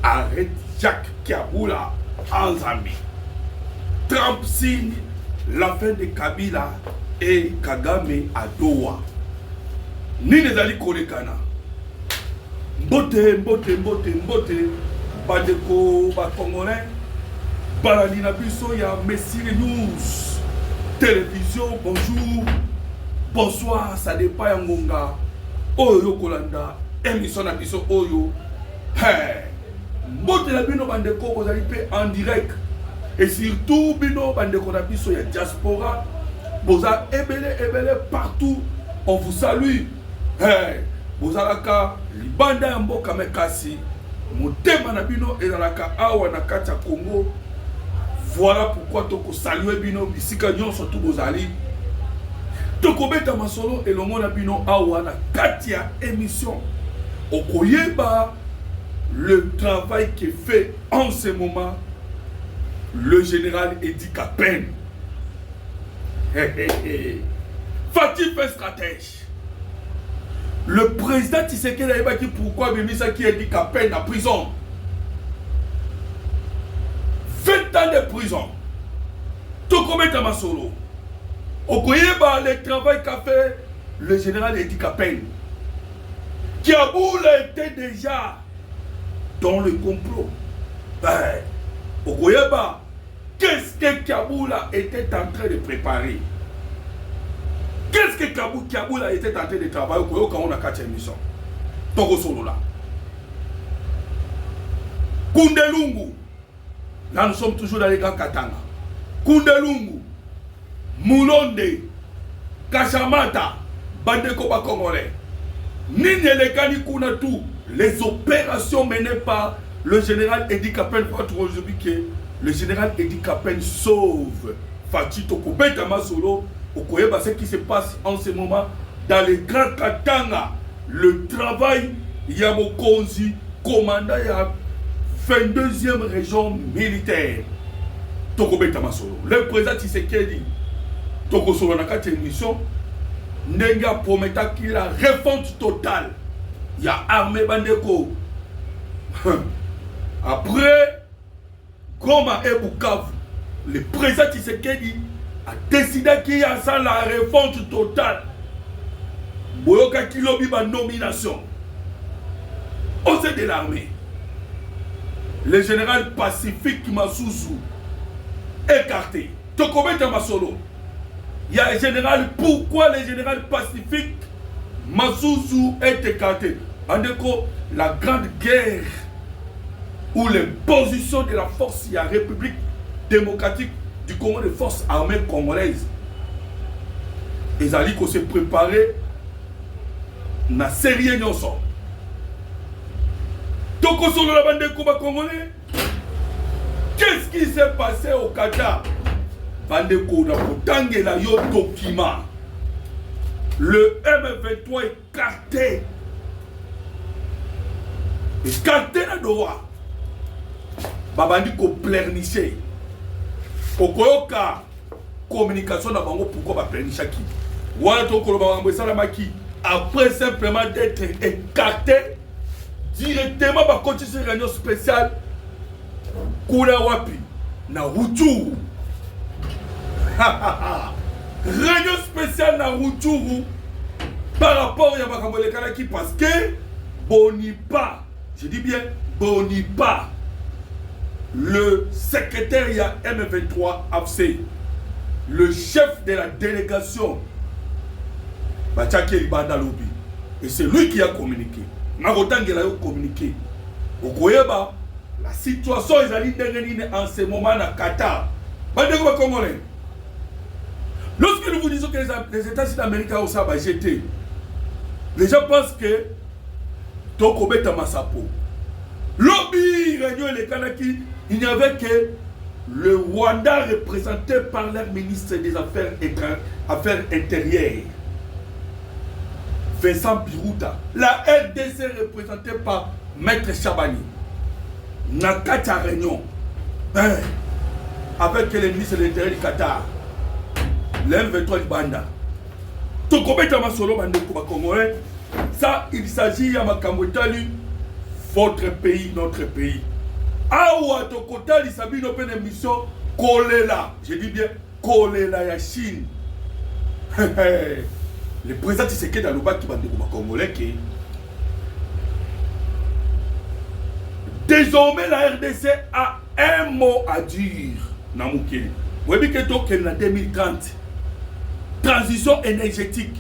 Arrête Jacques Kiaboula en Zambie. Trump signe la fin de Kabila et Kagame à Doha. Ni les alliés Kolekana. Mbote. Badeko, Congolais. Balanina Bisso, il y a Messi News. Télévision, bonjour. Bonsoir, ça dépend Yangonga. Oyo Kolanda. Émission na Bisso Oyo. Hey. Mbote la bino bandeko, vous allez en direct. Et surtout, bino bandeko na Bisso, il y a diaspora. Vous avez ébélé partout. On vous salue. Hey. Vous avez libanda ya mboka mekasi. Motema na bino ezalaka awa na kati ya Congo. Voilà pourquoi toko saluer bino bisika nyonso tu bozali. Toko beta masolo elongo na bino awa na kati ya émission. Okoyeba le travail qui est fait en ce moment le général Edi Kapen. Fatih fait stratège. Le président Tshisekedi a dit pourquoi Mimisa qui Edi Kapen en prison. 20 ans de prison. Tout comme est à Masolo. Okoyeba le travail qu'a fait le général Edi Kapen. Kiaboula était déjà dans le complot. Okoyeba, qu'est-ce que Kiaboula était en train de préparer? Qu'est-ce que Kiaboula était en train de travailler? Okoyoka on a 4 émissions. Togo solo là. Kundelungu. Là nous sommes toujours dans les grands Katanga. Kundelungu. Moulonde. Kashamata. Bandeko Congolais. Ninelekani Kunatu. Les opérations menées par le général Edi Kapen. Aujourd'hui que le général Edi Kapen sauve Fatih Tokobeta Masolo. Okoyeba ce qui se passe en ce moment dans les grands Katanga. Le travail Yamokonzi, commandant ya 22e région militaire. Tokobeta Masolo. Le président Tshisekedi Tokosolo na kati émission Nenga prometta qu'il a refonte totale. Il y a armée Bandeko. Après Goma et Bukavu, le président Tshisekedi a décidé qu'il y a ça la refonte totale. Boyoka Kilobi ba nomination. Au sein de l'armée. Le général Pacifique Masuzu écarté. Tokobeta Masolo. Il y a un général. Pourquoi le général Pacifique Masuzu est écarté? Andeko, la grande guerre où les positions de la force, il y a République démocratique du Congo, des forces armées congolaises. Et Zaliko s'est préparé na série nyonso. Toko solo la bande combat congolais. Qu'est-ce qui s'est passé au Qatar? Bande Koda Kotange la yo Tokima. Le M23 est écarté. Écarté la Doha. Babandi ko pleurnicher. Okoyoka communication na bango pourquoi ba pleurnicher qui? Voilà to ko ba mbesala maki. Après simplement d'être écarté directement ba continuer sur réunion spéciale Kula wapi na Rutshuru. Réunion spéciale na Rutshuru par rapport à Makambo Kanaki parce que Bonipa, je dis bien Bonipa, le secrétaire M23 AFC, le chef de la délégation Bachake Ibanda Lobi, et c'est lui qui a communiqué. Nagotangela a communiqué. Okoyeba, la situation est en ce moment na Qatar. Bandeko Congolais. Lorsque nous vous disons que les États-Unis d'Amérique ont ça jeté, les gens pensent que Tokobeta Masapo. Lobby, réunion les Kanaki, il n'y avait que le Rwanda représenté par leur ministre des Affaires intérieures. Vincent Biruta. La RDC représentée par Maître Chabani. Nakata réunion. Avec le ministre de l'Intérieur du Qatar. L'M23 Libanda. Tokobeta Masolo Bande Congolais. Ça, il s'agit de Makamotali votre pays, notre pays. Awa tokota lisabi no pen émission kolela. Je dis bien kolela ya Chine. Le président Tshisekedi dans le bas qui va dire au Congolais que désormais la RDC a un mot à dire. Namouké. Vous voyez que en 2030, transition énergétique.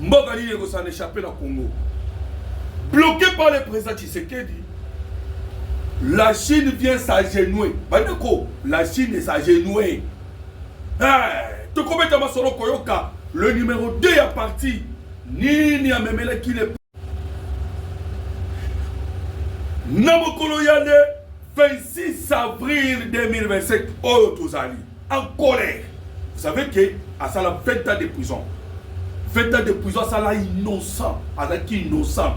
Mbogali Ego s'en échapper dans le Congo. Bloqué par le président Tshisekedi, la Chine vient s'agenouiller. La Chine est s'agenouiller. Le numéro 2 est parti. Nini a memele qui le Namokolo Yale 26 avril 2025. Oh Tozali. En colère. Vous savez que à ça la 20 ans de prison. 20 ans de prison, ça là innocent. Avec qui innocent.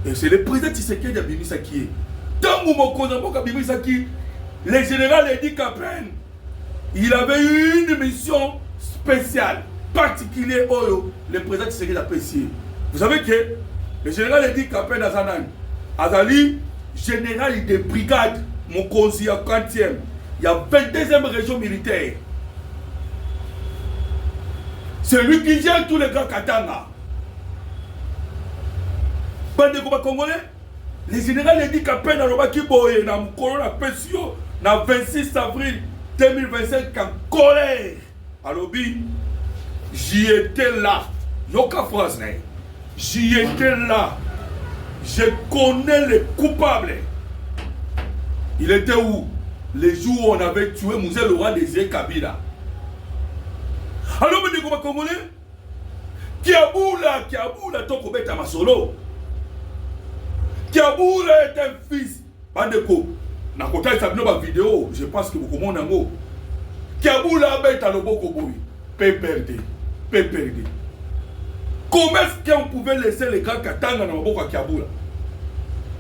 Et c'est le président Tshisekedi Abimisa qui est. Dans le général Edi Kapen, il avait eu une mission spéciale, particulière, le président Tshisekedi apprécié. Vous savez que le général Edi Kapen Azanan, Azali, général de brigade, mon conseiller à 40e, il y a 22e région militaire. C'est lui qui gère tous les grands Katanga. Bande Congolais, le général Edi Kapen a dit que na corona pension na 26 avril 2025 en colère. Alors j'y étais là. Yoka phrase, j'y étais là. Je connais les coupables. Il était où? Les jours où on avait tué Moussé Laurent Désiré Kabila. Alors me dit Congolais, Kiaboula, Toko Beta Masolo. Kiaboula est un fils. Bandeko, na kota isabino ba vidéo, je pense que beaucoup monde nango. Kiaboula beta loboko boy, PPRD. Comment est-ce qu'on pouvait laisser les gars Katanga na maboko à Kiaboula?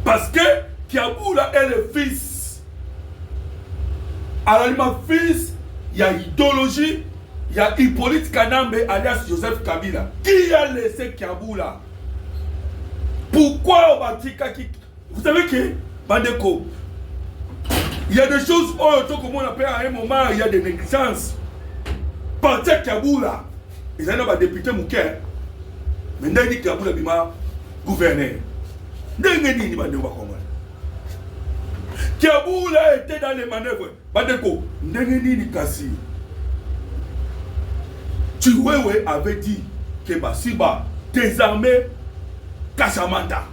Parce que Kiaboula est le fils. Alors ma fils, il y a idéologie, il y a Hippolyte Kanambe alias Joseph Kabila. Qui a laissé Kiaboula? Pourquoi Obatika qui... Vous savez que, Bandeko, il y a des choses, comme on appelle à un moment, il y a des négligences. Partir Kiaboula, ils ont un député Mouké, mais ils ont dit Kiaboula bima gouverneur. Ndengeni ni Bandeko Congolais. Kiaboula était dans les manœuvres. Bandeko, Ndengeni ni Kassi. Chiwewe avait dit que Basiba désarmé Kashamanta.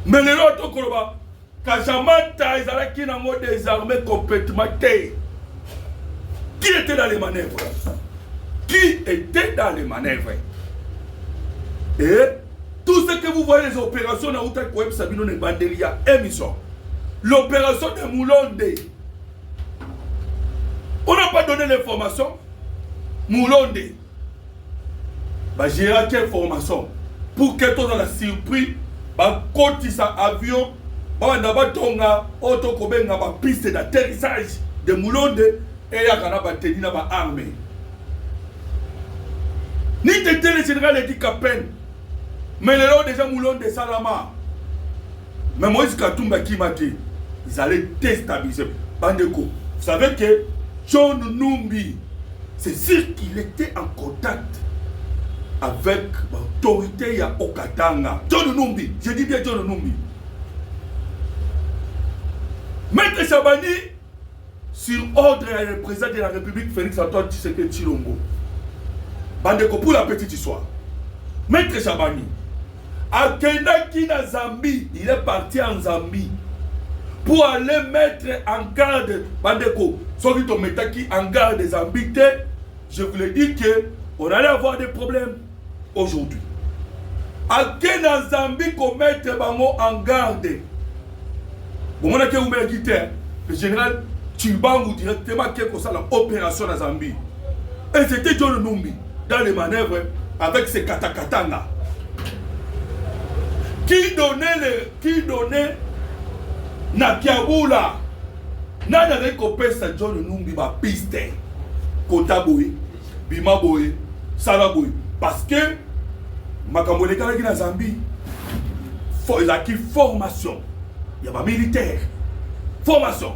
Mais les autres Koloba, Kashamanta, ils allaient qui n'ont désarmé complètement. Qui était dans les manœuvres? Qui était dans les manœuvres? Et tout ce que vous voyez, les opérations dans Outa Koueb Sabino Nebandelia, émission. L'opération de Moulonde. On n'a pas donné l'information. Moulonde. J'ai raté l'information. Pour que tout dans la surprise, côté sa avion, tonga auto kobenga ba piste d'atterrissage de Moulonde et ya kana ba teni na ba armée. Ni tete le général Edi Kapen, mais le lot déjà Moulonde Salama. Mais Moïse Katumba qui m'a dit, ils allaient déstabiliser. Bandeko, vous savez que John Numbi, c'est sûr qu'il était en contact avec l'autorité à Okatanga. John Numbi, je dis bien John Numbi. Maître Chabani, sur ordre du président de la République, Félix Antoine Tshisekedi Tshilombo. Bandeko, pour la petite histoire. Maître Chabani, à Kendaki na Zambie, il est parti en Zambie pour aller mettre en garde, Bandeko, celui qui metaki en garde des Zambie, je vous l'ai dit que on allait avoir des problèmes aujourd'hui. À Kena Zambie qu'on mette en garde. Bon, on a le général Tshibangou directement qui a fait l'opération en Zambie. Et c'était John Numbi dans les manœuvres avec ses katakatanga. Qui donnait na Kiaboula. N'a pas coupé ça John Numbi ma piste. Kotaboui, Bimaboui, Salaboui. Parce que Makamboleka qui na Zambie. acquis formation. Il y a pas militaire. Formation.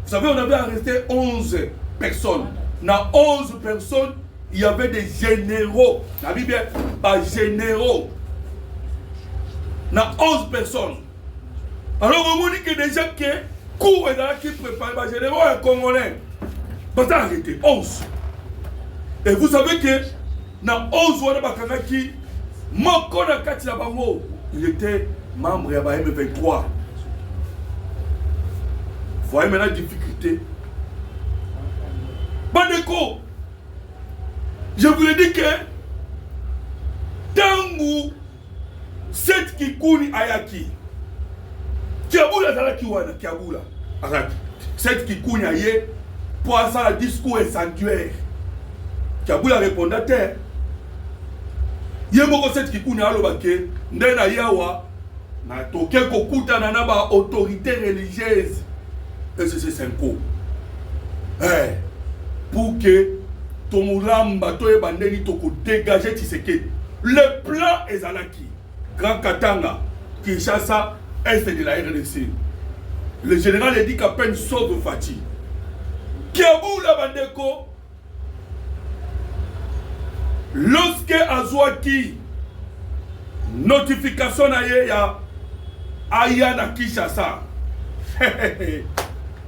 Vous savez, on avait arrêté 11 personnes. Dans 11 personnes, il y avait des généraux. La Bible, pas généraux. Dans 11 personnes. Alors, on dit que déjà que cours est là qui prépare les généraux et congolais. Vous avez arrêté 11. Et vous savez que dans 11 il était membre de la M23. Vous voyez maintenant la difficulté. Bandeko, je vous ai dit que Tangu, cette Kikouni Ayaki, Kiaboula Zalaki Wana, Kiaboula, cette Kikouni Aye, pour ça le discours est sanctuaire. Kiaboula répondait à terre. Yemoko cette Kikouni Alobake, Ndena Yawa, na toke kokuta na ba autorité religieuse. Et c'est 5 ans. Pour que ton ramba, toi et bandeni, toko dégager Tshisekedi. Le plan est Zalaki. Grand Katanga, Kinshasa, est de la RDC. Le général a dit qu'à peine sauve Fati. Kiabou la bandeko. Lorsque Azouaki, notification ya Aya na Kinshasa.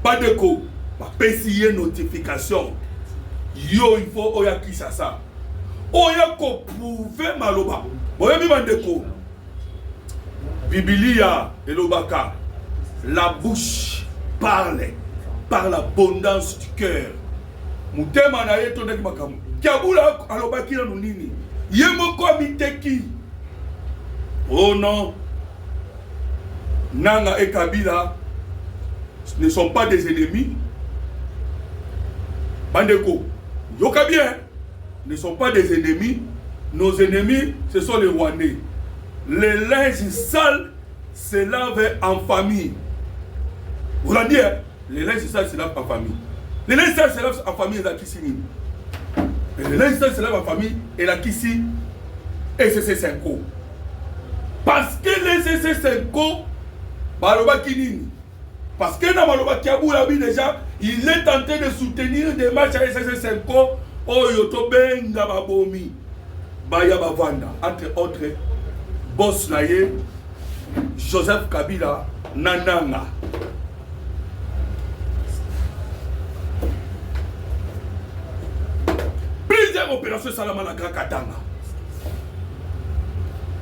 Bandeko, ma PCA notification. Yo, il faut Oya Kinshasa. Oya ko prouver maloba. Oya mi bandeko. Biblia et l'obaka. La bouche parle par l'abondance du cœur. Moutema na yeto ndeki makamu. Kiabula alobaki na nini? Yemoko miteki. Oh non. Nanga et Kabila ne sont pas des ennemis. Bandeko, yoka bien, ne sont pas des ennemis. Nos ennemis, ce sont les Rwandais. Les linges sales se lavent en famille. Vous l'avez dit, hein? Les linges sales se lavent en famille. Les linges sales se lavent en famille et la Kissini. Et les linges sales se lavent en famille et la Kissi et c'est 5 ans. Parce que les CC5, Baloba Kinini. Parce que dans Baloba Kiabou déjà, il est tenté de soutenir des matchs à SSC5 au Yotoben Gababomi. Baya Bavanda. Entre autres, Boss Naye, Joseph Kabila, Nananga. Plusieurs opérations Salama la Grand Katanga.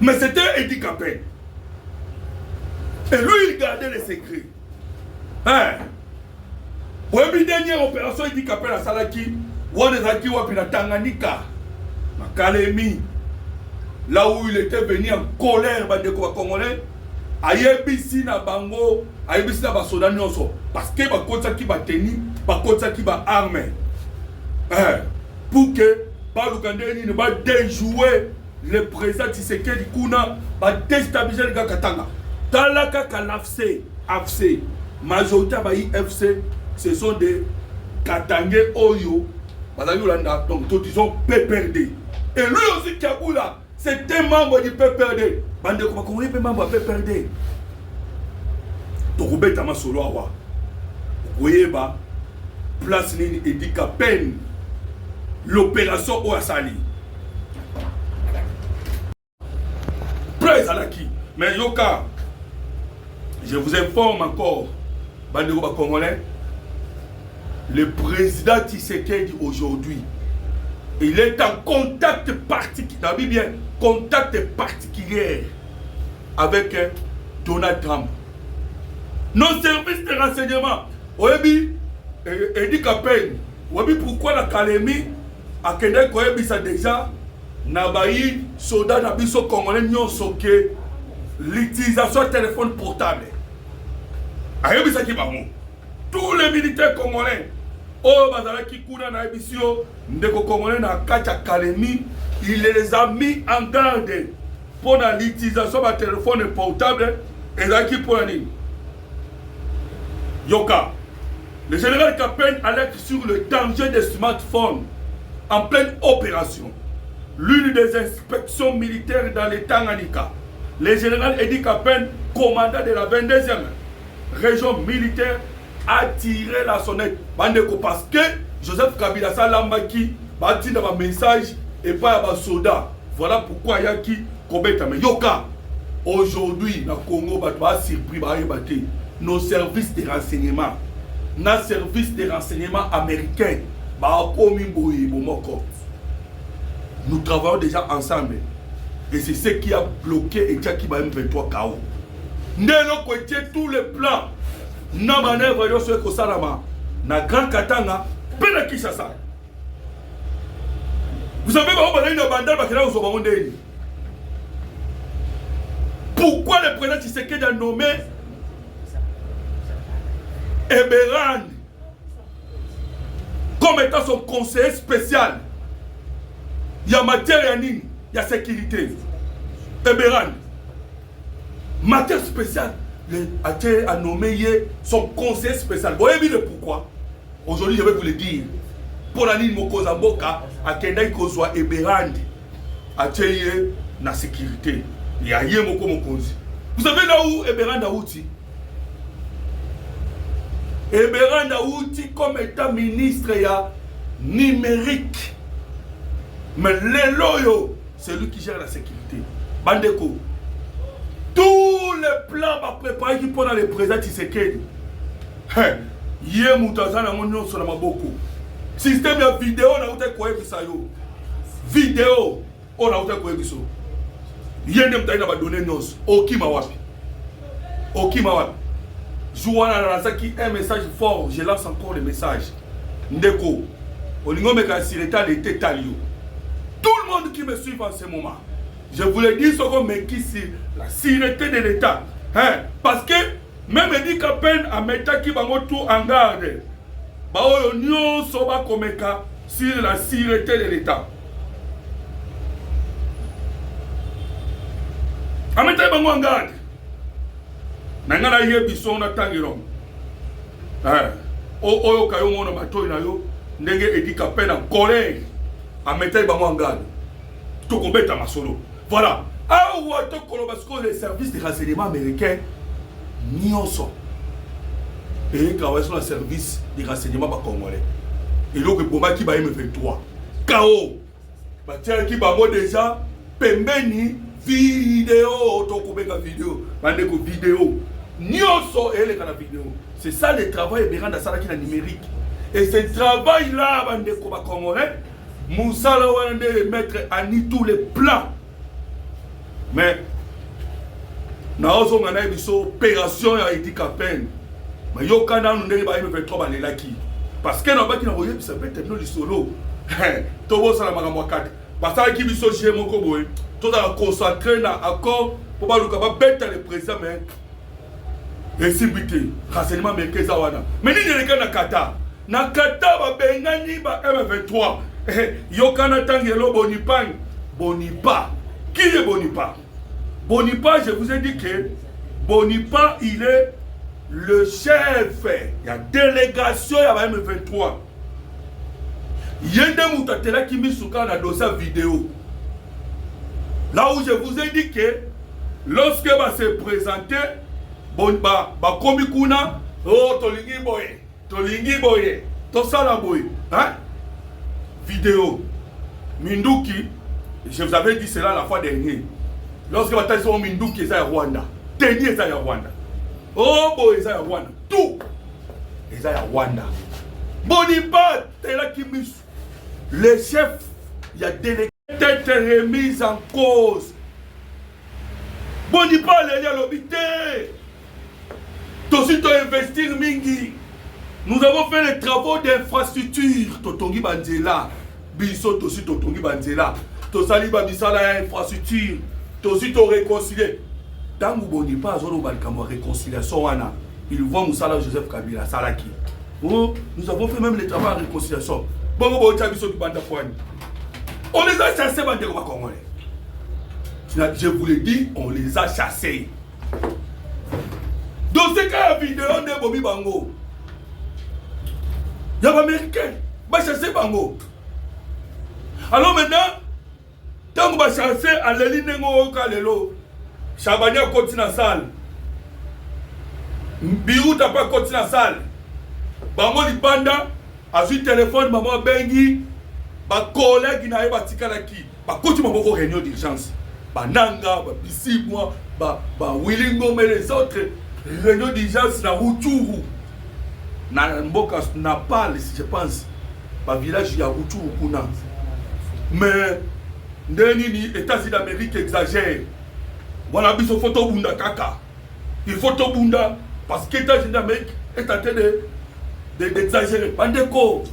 Mais c'était Eddie Capel. Et lui, il gardait les secrets. Hein? Pour une dernière opération, Eddie Capel à Salaki, Wanezaki Wapina Tanganyika, Kalemi, là où il était venu en colère, Bandeko Congolais, Ayebisi na Bango, Ayebisi na Basoda Nyonso, parce que Bakotsa qui va tenir, Bakotsa qui va armer. Pour que Balukandeni ne va déjouer le président Tshisekedi Kuna, va déstabiliser le Katanga. Talaka Kalafse, AFC, majorité à IFC, ce sont des Katangais Oyo, donc disons PPRD. Et lui aussi, Kaboula, c'était membre du PPRD. Bande comment on est membre du PPRD. Donc, vous êtes à solo awa. Vous voyez, place Nini et dit qu'à peine l'opération Ouassali. Près à la qui. Mais Yoka, je vous informe encore, bande congolais, le président Tshisekedi aujourd'hui, il est en contact particulier, avec Donald Trump. Nos services de renseignement, Oebi, Eddie Capel, Oebi pourquoi la Kalemi a Kende Koebi ça déjà, Nabaï, soldat Nabiso Congolais, Nyonso que l'utilisation de téléphone portable. Ayebi ça qui va mou. Tous les militaires congolais, oh bazala qui kuna na ebisio, ndeko congolais na kacha Kalemi, il les a mis en garde pour l'utilisation de téléphone portable et là qui pour l'année. Yoka, le général Capel alerte sur le danger des smartphones en pleine opération. L'une des inspections militaires dans les Tanganyika le général Edi Kapen, commandant de la 22e région militaire, a tiré la sonnette. Parce que Joseph Kabila Salambaki a tiré un message et pas un soldat. Voilà pourquoi il y a qui commet un yoka. Aujourd'hui, dans le Congo, il y a surpris nos services de renseignement. Nos services de renseignement américains. Nous travaillons déjà ensemble. Et c'est ce qui a bloqué et qui a M23 KO. Nous avons tous les plans. Nous avons manœuvre sur le Salama. Na Grand Katanga, Pena Kishasa. Vous savez, pourquoi le président Tshisekedi a nommé Eberand comme étant son conseiller spécial? Il y a matière, il y a sécurité. Eberand, matière spéciale, a nommé son conseiller spécial. Vous voyez le pourquoi? Aujourd'hui, je vais vous le dire. Pour la ligne Mokozamboka, à Kendai Kozwa Eberand, a tenu la sécurité. Il y a Yemoko Mokonzi. Vous savez là où Eberand a outi? Eberand a outi comme état ministre numérique. Mais les loyaux, c'est lui qui gère la sécurité. Bandeko. Tous les plans préparés qui pendant les présidents Tshisekedi. Yé Moutazana Monyon sur la Maboko. Système de vidéo, on a outé quoi bisayo. Vidéo, on a outé quoi biso. Yé nem taïna ba donner nos. Okima wapi. Okima wapi. Jouana Razaki, un message fort. Je lance encore le message. Ndeko. Olingo meka sireta de tetalio. Tout le monde qui me suit en ce moment. Je vous le dis, mais qui c'est la sûreté de l'État. Parce que même Edi Kapen a mis qui va tout en garde. Nous sommes comme sur la sûreté de l'État. A mis en garde. Nangana yebiso na tangiro. Oyo kayo mona matoi na yo ndenge Edi Kapen en collègue a mis en garde. Tout combattre ma solo. Voilà. Ah ouais, parce que les services de renseignement américains n'y sont. Et ils travaillent sur le service de renseignement congolais. Et là, le bomba qui va M23. KO. Tiens, qui va déjà pembeni vidéo. Tokobeka vidéo. Bandeko vidéo. Nyonso et les canaux vidéo. C'est ça le travail de Miranda Sala qui est numérique. Et ce travail-là, bandeko congolais, Moussa Lawande mettre à ni tous les plans. Mais nous avons une opération qui a été capée. Mais nous avons une opération parce que nous avons une opération qui solo. Tout le monde a parce que nous avons concentré dans l'accord pour le président. Et si vous renseignement américain, mais nous avons un Qatar. Dans Qatar, nous avons M23. Yokana Tangelo Bonipan. Bonipa. Qui est Bonipa? Bonipa, je vous ai dit que Bonipa, il est le chef. Il y a délégation, il y a M23. Il y a des moutatela qui mis sous la dossier vidéo. Là où je vous ai dit que lorsque va se présenter, Bonipa, Komikuna, oh, Tolingi Boye, Tosala Boye, hein? Vidéo. Minduki, je vous avais dit cela la fois dernière. Lorsque vous avez dit Minduki est à Rwanda, Teni est à Rwanda. Oh boy, est à Rwanda. Tout est à Rwanda. Bonipa, c'est là qui mise. Le chef, il y a délégué tête remise en cause. Bonipa, il y a l'obité. Aussi, tu investir Mingi. Nous avons fait les travaux d'infrastructure. Totongi Banzela. Biso tosi Totongi Banzela. Tosali Babisala infrastructure. Tosi to réconcilier. Dans Bonipa, Zolo réconciliation. Ils voient Moussala Joseph Kabila Salaki. Oh, nous avons fait même les travaux de réconciliation. On les a chassés, je vous l'ai dit, on les a chassés. Dans ce cas, la vidéo de Bobby Bango, il y a un Américain qui va chasser Bango. Alors maintenant, tant qu'on va chasser à l'élite, Chabania continue na salle. Birou t'as pas continue na salle. Bango libanda, a su téléphone maman bengi, ba collègue na ba tikala ki. Ba continue maman réunion d'urgence. Ba nanga, ba bisimwa, ba Willingo mais les autres réunion d'urgence na Rutshuru. Na mboka na pas je pense. Ba village ya Rutshuru kuna. Mais ndeni ni États-Unis d'Amérique exagère. Voilà biso photo bunda kaka. Il photo bunda parce que États-Unis d'Amérique est en train d'exagérer. Bandeko,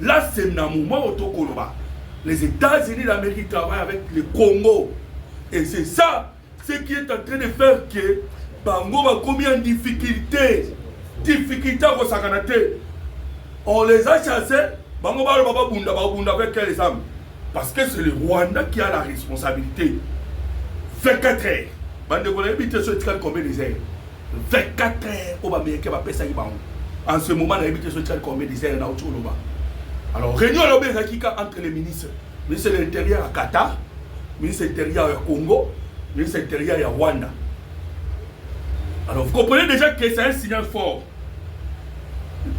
là c'est un moment où les États-Unis d'Amérique travaillent avec le Congo. Et c'est ça, ce qui est en train de faire que Bango va combien de difficultés. Difficultés au Sakanate. On les a chassés. Bango va bunda avec les âmes. Parce que c'est le Rwanda qui a la responsabilité. 24 heures. Bandeko, l'habité sur le combien des heures? 24 heures. On va bien qu'il va payer ça. En ce moment, l'habité sur le combien des heures? Alors, réunion entre les ministres. Ministre de l'Intérieur à Qatar, ministre de l'Intérieur à Congo, ministre de l'Intérieur à Rwanda. Alors, vous comprenez déjà que c'est un signal fort.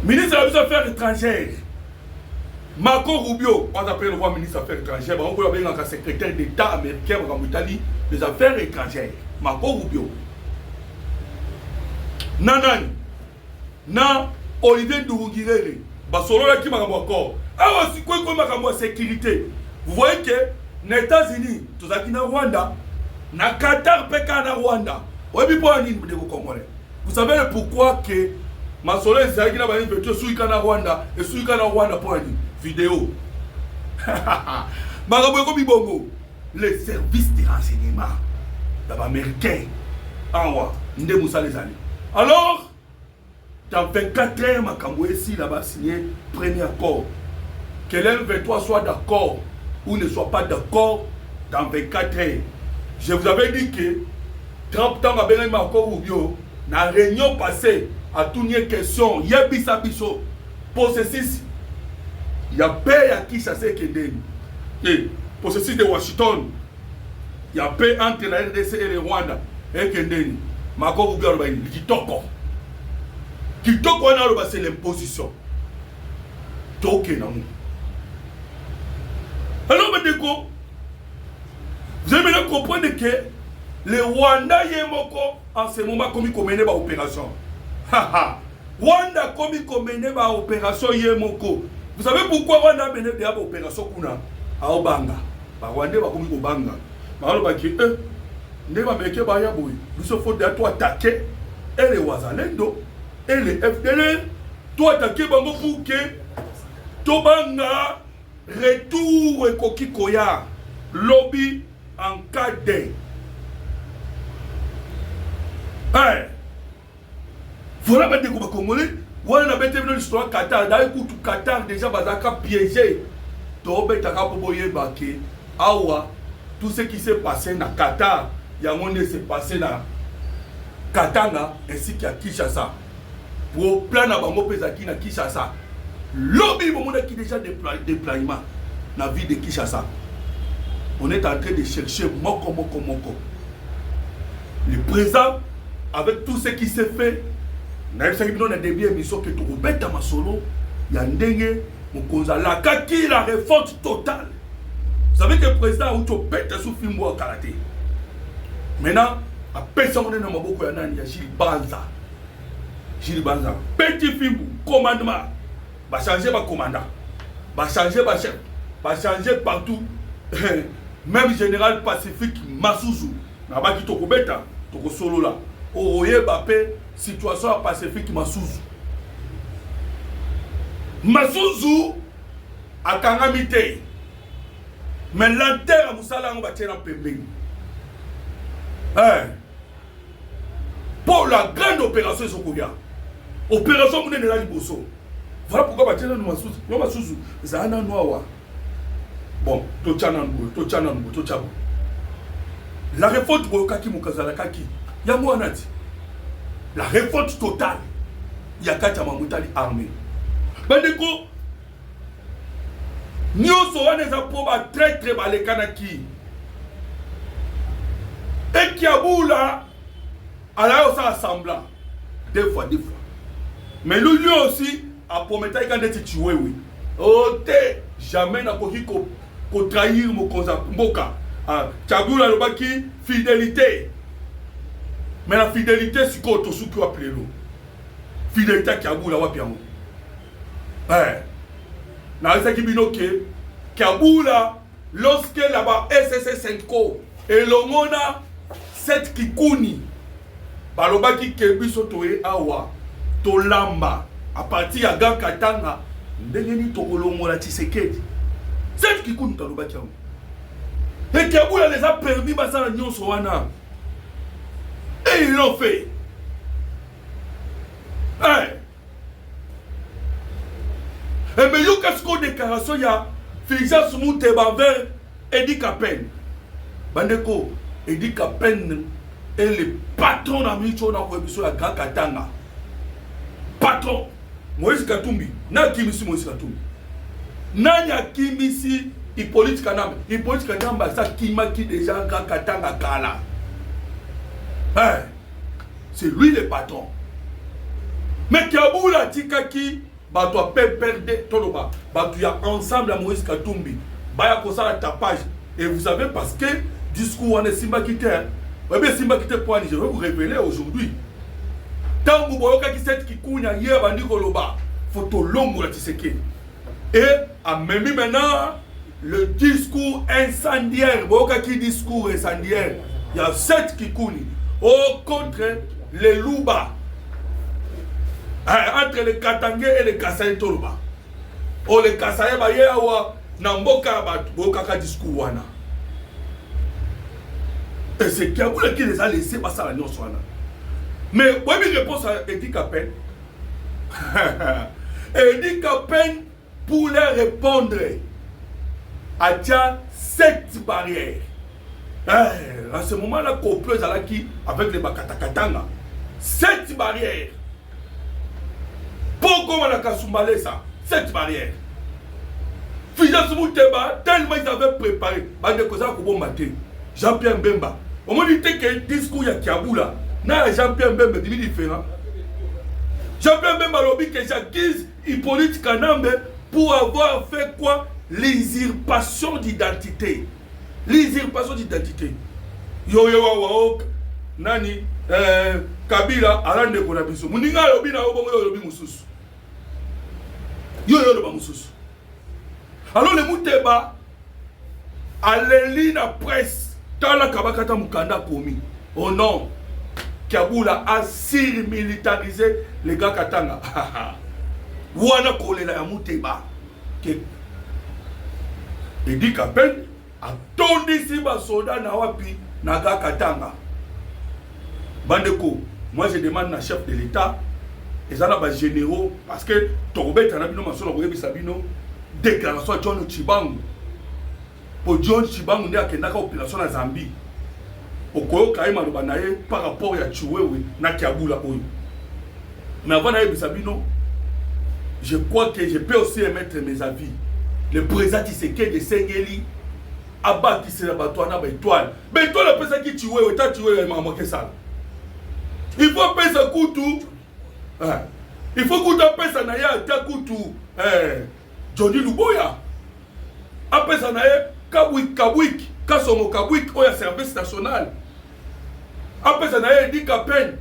Ministre de les Affaires étrangères. Marco Rubio, on appelle le roi ministre des Affaires étrangères, on peut appeler le secrétaire d'État américain en Italie des Affaires étrangères. Marco Rubio. Nanan, na Olivier Nduhungirehe, basolo la qui m'a encore. Ah, c'est quoi comme sécurité? Vous voyez que les États-Unis, tout ça qui na Rwanda, na Qatar, Pékin na Rwanda. Vous savez pourquoi que ma soleil c'est qui n'a pas une voiture sur le Rwanda et sur le Rwanda pour une vidéo. Les services de renseignement américains alors dans 24 heures Makambo ici là-bas signé premier accord que l'M23 soit d'accord ou ne soit pas d'accord dans 24 heures. Je vous avais dit que Trump a bien encore Rubio na réunion passée à toutes les questions yebisa biso processus il y a paix à qui ça c'est Kendeni et processus de Washington il y a paix entre la RDC et le Rwanda et Kendeni Marco Rubio ba ni kitoko na c'est l'imposition toke na mu. Alors Bandeko, vous avez bien comprendre que le Rwanda yemoko en ce moment comme il connaît ba opération. Rwanda comme il connaît ba opération yemoko. Vous savez pourquoi Rwanda mené ba opération kuna a Obanga. Ba Rwanda ba comme Obanga. Ba lo ba ki ne ba meke ba ya boy. Nous se faut de toi attaquer et les Wazalendo et les FDL. Toi attaquer bango pour que Tobanga retour et Kokikoya lobby en cas de voilà maintenant qu'on va Congolais. Voilà maintenant l'histoire Qatar. D'ailleurs, tout Qatar déjà bazaka piégé. Tobe taka poboye baké. Awa tout ce qui s'est passé dans Qatar, il y a monde s'est passé dans Katanga ainsi qu'à Kinshasa. Pour plan na bango pezaki na Kinshasa. Lobby monde qui déjà déploiement dans la ville de Kinshasa. On est en train de chercher moko. Le président avec tout ce qui s'est fait, na début émission que tu rebête ma solo, il y a ndenge mukonza la kaki la réforme totale. Vous savez que le président a eu bête sous film au karaté. Maintenant, à personne dans maboko ya nani ya Gilles Banza. Petit film commandement, va changer ba commandant, va changer ba chef, va changer partout. Même général Pacifique Masuzu, na ba ki to kobeta, to ko solo là. Oye Bappé, situation pacifique Masuzu. Masuzu a kangamité. Mais l'antenne à Moussala, on va tirer en pembé. Pour la grande opération Sokoya. Opération Moune Nela Liboso. Voilà pourquoi on va tirer Masuzu. Masuzu, Zana Noawa. Bon, Tochanambo. La réforme de Kaki Mukazala Kaki. Yamouanati. La révolte totale. Il y a quatre Mamutali armée. Bandeko. Nous sommes des apôtres très balé kanaki. Et Kiaboula, a aussi semblant. Deux fois. Mais lui aussi, a promis qu'il a été tué. Oh, jamais n'a pas qu'on trahir mon Mboka. Kiaboula, le baki, fidélité. Mais la fidélité, c'est quoi tout ce qui va appeler l'eau. Fidélité à Kiaboula, wa piano. Na resa kibinoke, Kiaboula, lorsque là-bas, SSS5 et l'omona, 7 kikuni, balobaki kebiso toé awa, tolamba, à partir ya Ga Katanga, ndengeni tokolomola Tshisekedi. 7 kikuni talobaki awa. Et Kiaboula les a permis, basala nyonso wana. Et ils l'ont fait. Et mais yo qu'est-ce qu'on déclaration ya Félix Mouteba vers Edi Kapen. Bandeko, Edi Kapen est le patron d'Amicho na Webiso la Ga Katanga. Patron. Moïse Katumbi. Na kimisi Moïse Katumbi. Nanya kimisi Hippolyte Kanamba. Hippolyte Kanamba ça kimaki déjà Ga Katanga kala. C'est lui le patron. Mais Kiaboula Tikaki, bah toi perdre Toloba, bah tu as ensemble à Moïse Katumbi, bah y a ça la tapage. Et vous savez parce que discours on est Simba Kité, bien Simba Kité point, je vais vous révéler aujourd'hui. Tant que vous voyez qui c'est qui counya hier bandi Koloba, photo longue la Tshisekedi. Et à même maintenant le discours incendiaire, vous voyez qui discours incendiaire, il y a 7 qui cougnent. Au contre les Louba, entre les Katangé et les Kasaï Toluba. Oh, les Kasaï Bayewa, Namboka, Boka discours wana. Et c'est Kiaboula qui les a laissés passer à la nuit. Mais, oui, mais réponse à Edi Kapen. Edi Kapen, pour leur répondre, a déjà 7 barrières. À ce moment-là, complot avec les Bakatakatanga. 7 barrières. Pourquoi on a Kasumbalé ça? 7 barrières. Fidel Mouteba, tellement ils avaient préparé. Jean-Pierre Mbemba. Au moment où il dit que le discours y Kiaboula, Jean-Pierre Mbemba est différent. Jean-Pierre Mbemba a dit que j'accuse Hippolyte Kanambe pour avoir fait quoi? L'usurpation d'identité. L'usurpation d'identité. Yo nani Kabila alande kona biso. Muninga lobi na obongo lobi mususu. Yo loba mususu. Alors le Mouteba aleli na presse tala kabakata mukanda komi. Oh non. Kiaboula a surmilitarisé les gars Katanga. Wana kolela ya Mouteba. Edi Kapen atondi si ba soda na wapi na Ga Katanga. Bandeko, moi je demande à chef de l'État et ça là généraux parce que Torobet a bino maso na Sabino déclaration John Chibangu. Pour John Chibangu ndi akendaka opération na Zambie. Okoyo kaima lo banaye par rapport ya Chiwewe na Kiaboula oyo. Mais avant na Sabino, je crois que je peux aussi émettre mes avis. Le président Tshisekedi de Sengeli abattu c'est la bateau na étoile. Mais toi la personne qui Chiwewe ta Chiwewe m'a manqué ça. Il faut payer ce coup tout. Il faut que tu payes ça naya Takutu. Johnny Luboya. Après ça naya Kabwik, Kasomo Kabwik, oya service national. Après ça naya Edi Kapen.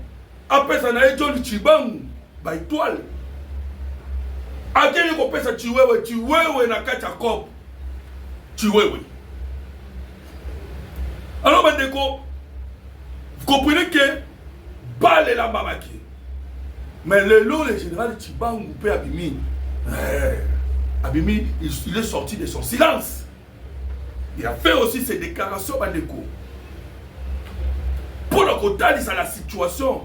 Après ça naya John Chibangu. Ba étoile. Akeli ko pesa Chiwewe na kati ya cop. Chiwewe. Alors bandeko, vous comprenez que balle la mamaki. Mais le général Chibangu peut Abimi. Abimi, il est sorti de son silence. Il a fait aussi ses déclarations bandeko. Pour le côté de la situation.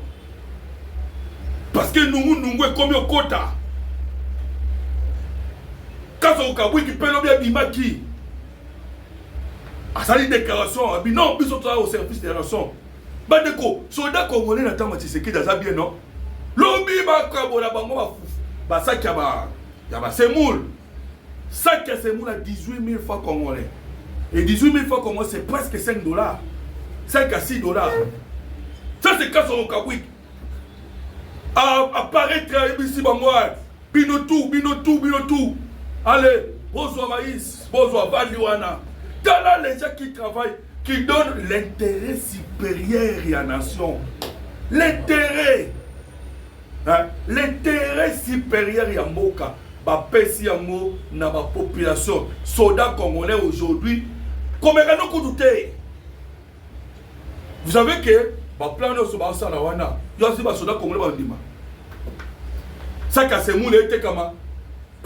Parce que nous comme au quota. Quand on a qui peut bien bimaki. A sali déclaration, non, ils sont au service de la nation. Bandeko, soldat congolais n'attend pas Tshisekedi dans bien non. Lobby ba kabola bango ba sakia ba ya ba semoul. Sakia semoul à 18 000 francs congolais. Et 18 000 francs congolais c'est presque $5. 5 à 6 dollars. Ça, c'est quand on kabouik. Apparaître ici, moi. Binotou. Allez, bonsoir maïs, bonsoir Valiwana. Dans là, les gens qui travaillent, qui donnent l'intérêt supérieur à la nation. L'intérêt. Hein? L'intérêt supérieur à Moka. Bapesi yango na ba population. Soldats congolais aujourd'hui. Comme nous coûte. Vous savez que ba plan de ce basa na wana. Yo aussi ba soldats congolais ba ndima. Ça casse moule était comme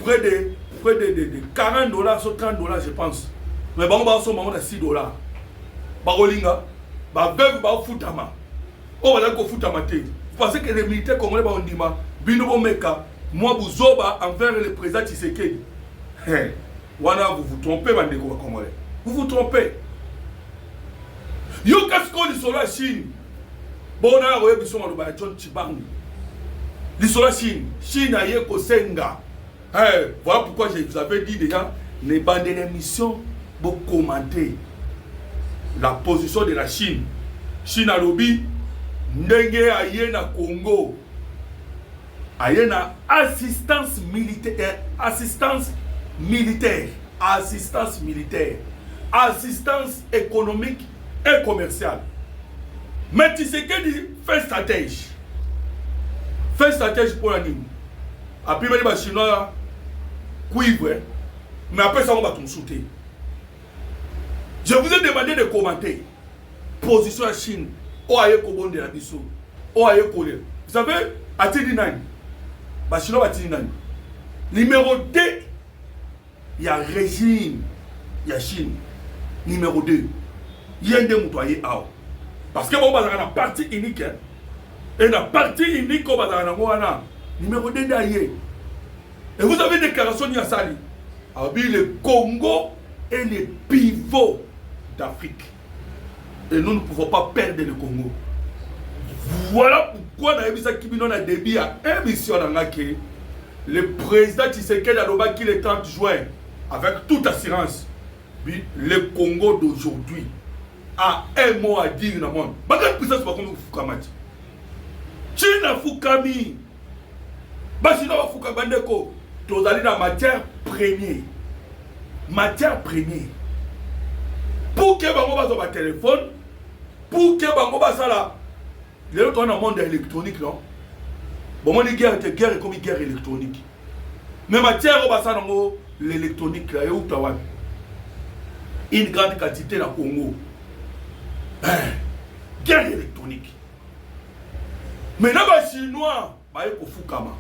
près de 40 dollars sur 30 dollars je pense. Mais bon ba so maman 6 dollars. Ba rolinga ba veuve ba futama. Oh voilà ko futama te. Vous pensez que les militaires congolais ba ndima bino bo meka moi Bouzoba envers le président Tshisekedi. Wana vous vous trompez bandeko ba congolais. Vous vous trompez. Yo kasko li sola Chine. Bon na roye biso maloba John Chibangu. Li sola Chine a yé ko senga. Voilà pourquoi je vous avais dit déjà les bandes d'émission pour commenter la position de la Chine. Chine a lobby ndenge a yé na Congo. Il y a assistance militaire, assistance économique et commerciale. Mais tu sais que dit fait stratège pour la ligne. Après les Chinois cuivre, mais après ça on va tout sauter. Je vous ai demandé de commenter position à Chine. Oaye Kobon de la Bissau. Oaye Kole. Vous savez, à Tidinani. Numéro 2, il y a régime, il y a Chine. Numéro 2, il y a des moutoyers. Parce que bon, on a une partie unique. Et la partie unique, on a numéro 2 d'ailleurs. Et vous avez des déclaration de Yassali. Le Congo est le pivot d'Afrique. Et nous ne pouvons pas perdre le Congo. Voilà pourquoi dans l'émission qui a débit à émission le président Tshisekedi a dit le 30 juin, avec toute assurance, le Congo d'aujourd'hui a un mot à dire dans le monde. Bagage puissance pas comme Foukamati. Chine Foukami. Bachina Foukamandeko. Tu as dans matière première. Matière première. Pour que Bango baso téléphone, pour que Bango basala. Les autres, on a un monde électronique, non? Bon, on dit guerre est comme une guerre électronique. Mais matière, on va ça dans l'électronique, là, et où tu as une grande quantité dans le Congo. Guerre électronique. Maintenant, les Chinois, ils sont Fukama.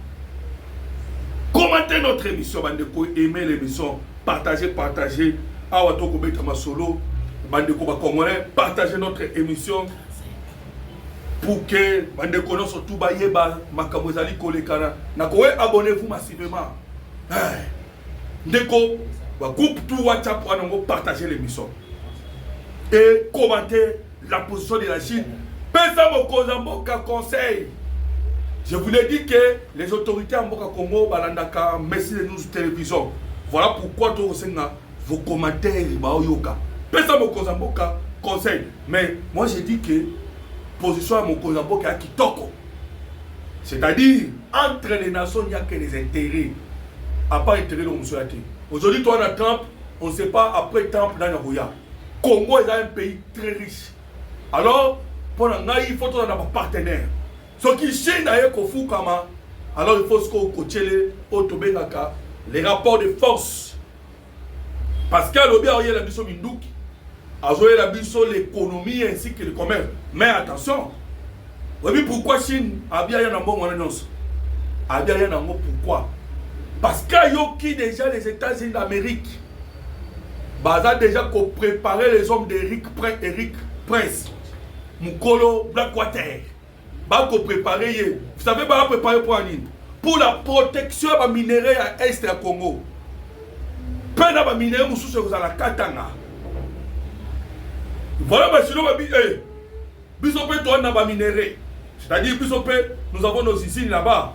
Commentez notre émission, bandeko, aimez l'émission, partagez. Awatoko Betama Solo, bandeko Congolais, partagez notre émission. Pour que bandeko no surtout bayeba makambo ezali kolekana nakowe abonnez-vous massivement ndeko ba groupe tout WhatsApp wana ngo partager l'émission et commenter la position de la Chine. Pesa mokonza mboka conseil. Je vous l'ai dit que les autorités en Mboka Congo balandaka merci de nous télévision. Voilà pourquoi tout senga vos commentaires ba oyoka. Pesa mokonza mboka conseil. Mais moi j'ai dit que position à mon Kozamboka à Kitoko. C'est-à-dire, entre les nations, il n'y a que les intérêts. À part intérêt de Moussouati. Aujourd'hui, toi, on a Trump, on ne sait pas après Trump dans Nagoya. Congo est un pays très riche. Alors, pour il faut avoir un partenaire. Ce qui Chine a Kofu Kama, alors il faut se coacher les rapports de force. Parce qu'à l'objet, il y a la mission Mindouki. La biso l'économie ainsi que le commerce. Mais attention, oui, pourquoi Chine a bien un bon annonce? A bien un bon pourquoi? Parce qu'il y a déjà les États-Unis d'Amérique. Baza déjà qu'on préparait les hommes d'Eric Prince, Mukolo, Blackwater. Bah qu'on préparait, vous savez, bah préparer pour la protection des minéraux à Est du Congo. Peine à minéraux, nous sommes à la Katanga. Voilà, sinon, Bisopé, toi, n'a pas minéré. C'est-à-dire, Bisopé, nous avons nos usines là-bas.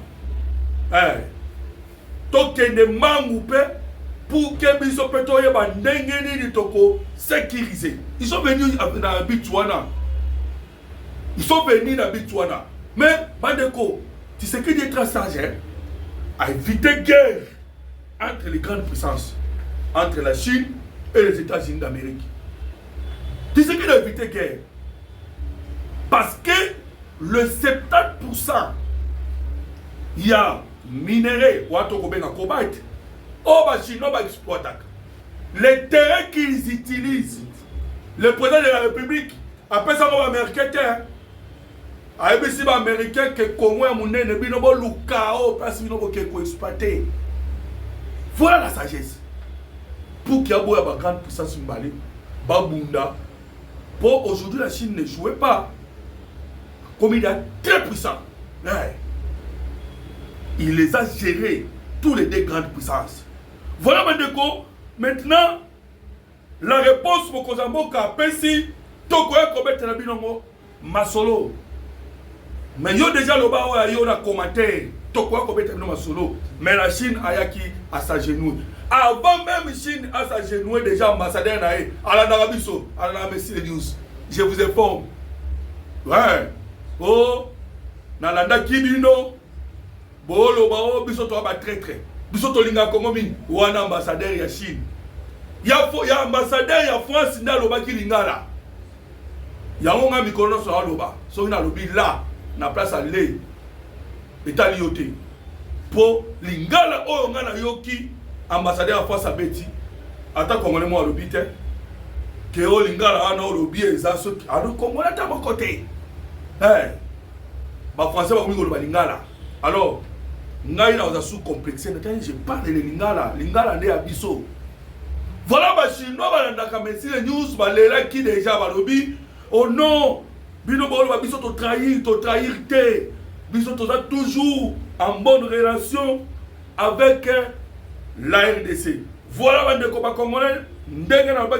Donc, il y a des mangoupés pour que Bisopé, toi, y ait des toko sécurisés. Ils sont venus dans la Bitswana. Ils sont venus dans Bitswana. Mais, Bandeko, tu sais qu'il est très sage, hein, à éviter guerre entre les grandes puissances, entre la Chine et les États-Unis d'Amérique. Tu sais qu'il a évité guerre. Parce que le 70%, il y a minéraux, ou à cobalt, la Chine va exploiter. Les terrains qu'ils utilisent, le président de la République, après ça, on va américain. Aïe, si les Américains qui Congo et Mounè ne bino bo lukao parce bino bo keko exploité. Voilà la sagesse. Pour qu'il y ait une grande puissance Mali, Babunda. Pour aujourd'hui la Chine ne jouait pas comme il est très puissant. Ouais. Il les a gérés tous les deux grandes puissances. Voilà Mandeko. Maintenant, la réponse pour Kozamboka Pessi, Tokoya Kobet Nabinongo, Masolo. Mais yo déjà le bas yo na commentaire Tokoya Kobet Nabinongo Masolo. Mais la Chine ayaki à sa genou. Avant même Chine à sa genou déjà ambassadeur naé à la Narabiso, à la Messi News. Je vous informe. Ouais. Oh, Nalanda Kibino. Bolo bao biso to ba traître. Biso to linga Congo min wana ambassadeur ya Chine. Ya ambassadeur ya France na loba ki lingala. Ya ngonga mikono so loba. So na lobi là na place à lé. Etali yote. Po lingala oyo nga na yoki ambassadeur ya France abeti. Ata Congolais mo lobi te. Ke o lingala ana lobi eza so alo Congolais ta mon côté. Eh. Ba français ba komi loba lingala. Alors ngai na sous complexé je parle de lingala nde abiso. Voilà ba chinois ba ndaka Messi les news ba lela qui déjà ba lobi oh non bino ba ba biso to trahir te biso to toujours en bonne relation avec la RDC. Voilà ba ndeko ba congolais ndenge na ba